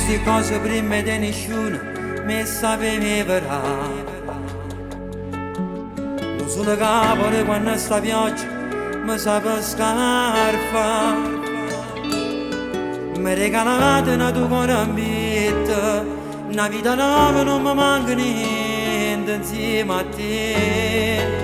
Queste cose prima di nessuno mi sapevano. Non sono capore quando sta pioggia mi sa per scarfa. Mi regalate una tua corambetta, una vita nuova non mi manca niente insieme a te.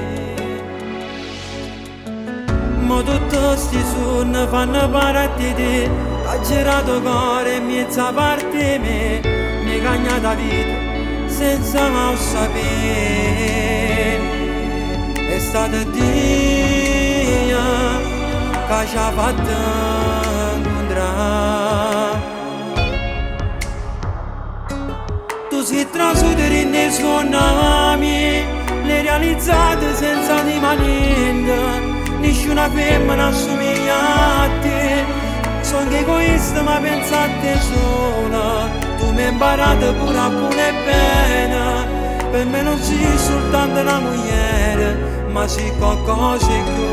Ma tutti sti sonno fanno parte di te, ha girato cuore in mezzo a parte me, mi ha cagnato vita senza mai sapere. È stato Dio che ci ha fatto incontrare. Tu sei trasuto nei suonami, le realizzate senza di niente. Nessuna femmina assomiglia a te, sono egoista ma pensa a te sola. Tu mi hai imparato pure a pure bene, per me non sei soltanto una moglie, ma sei qualcosa di più.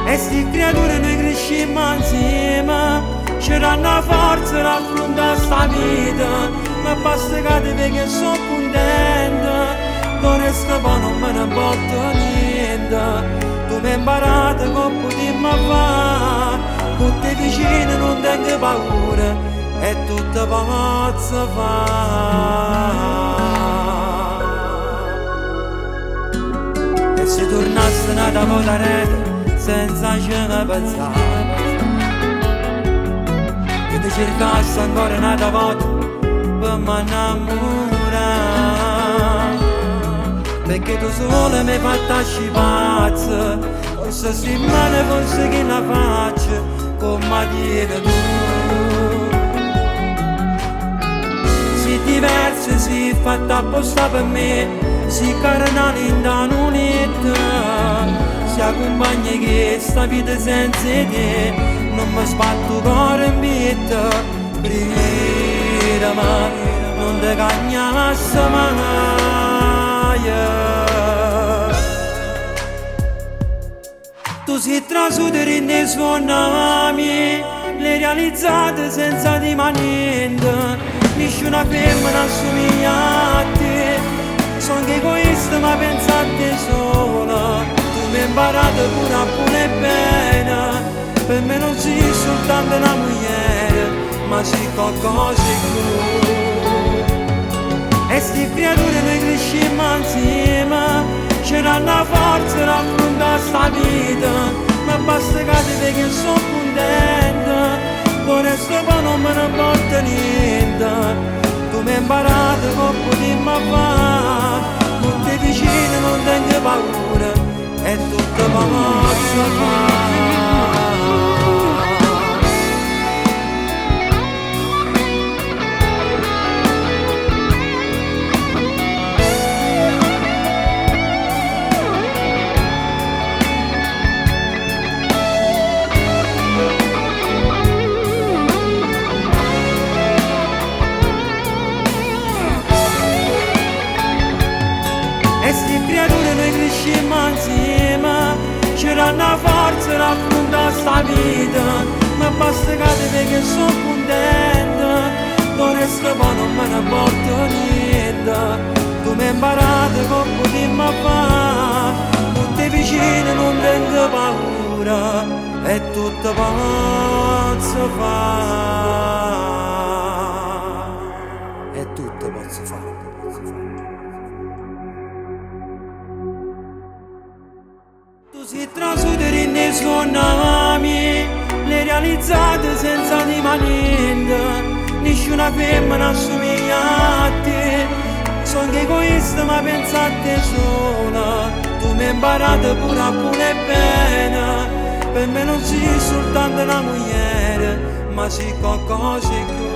E sti creature noi crescemmo insieme, c'era una forza da affrontare sta vita, ma basta che ti vedi che sono contenta. D'ora poi non me ne porto niente. Tu mi hai imparato come potremmo fare, con te vicino non tengo paura, e tutto posso fare. E se tornassi nata con la rete senza ci pensare, che ti cercassi ancora un'altra volta per m'annamorare. Perché tu solo mi hai fatto scipazza, forse si male, forse che la faccio, come dire tu. Si diversa, si fatta apposta per me, si carnale in da un'unità, si accompagna che sta vita senza te, non mi sbatto cuore in vita, prima ma non ti cagnasse mai. Tu sei trasuto nei suonami, le realizzate senza di niente. Nessuna femmina assomiglia a te, sono egoista ma pensa a te sola. Tu mi hai imparato pure a pure bene, per me non sei soltanto una moglie, ma sei qualcosa di più. E sti creature noi crescemmo insieme, c'era una forza da affrontare sta vita, ma basta che ti vedi che sono contenta. D'ora poi non me ne porta niente. Tu mi hai imparato come potremmo fare, con te vicino non tengo paura, e tutto posso fare. Insieme, c'era una forza da affrontare sta vita, ma basta che ti vedi che sono contenta. D'ora poi non me ne porto niente. Tu mi hai imparato come potremmo fare, con te vicino non tengo paura, e tutto posso fare. E tutto posso fare. Si trasuto nei suonami, le realizzate senza di niente. Nessuna femmina assomiglia a te, sono egoista ma pensa a te sola. Tu mi hai imparato pure a pure bene, per me non sei soltanto una moglie, ma sei qualcosa di più.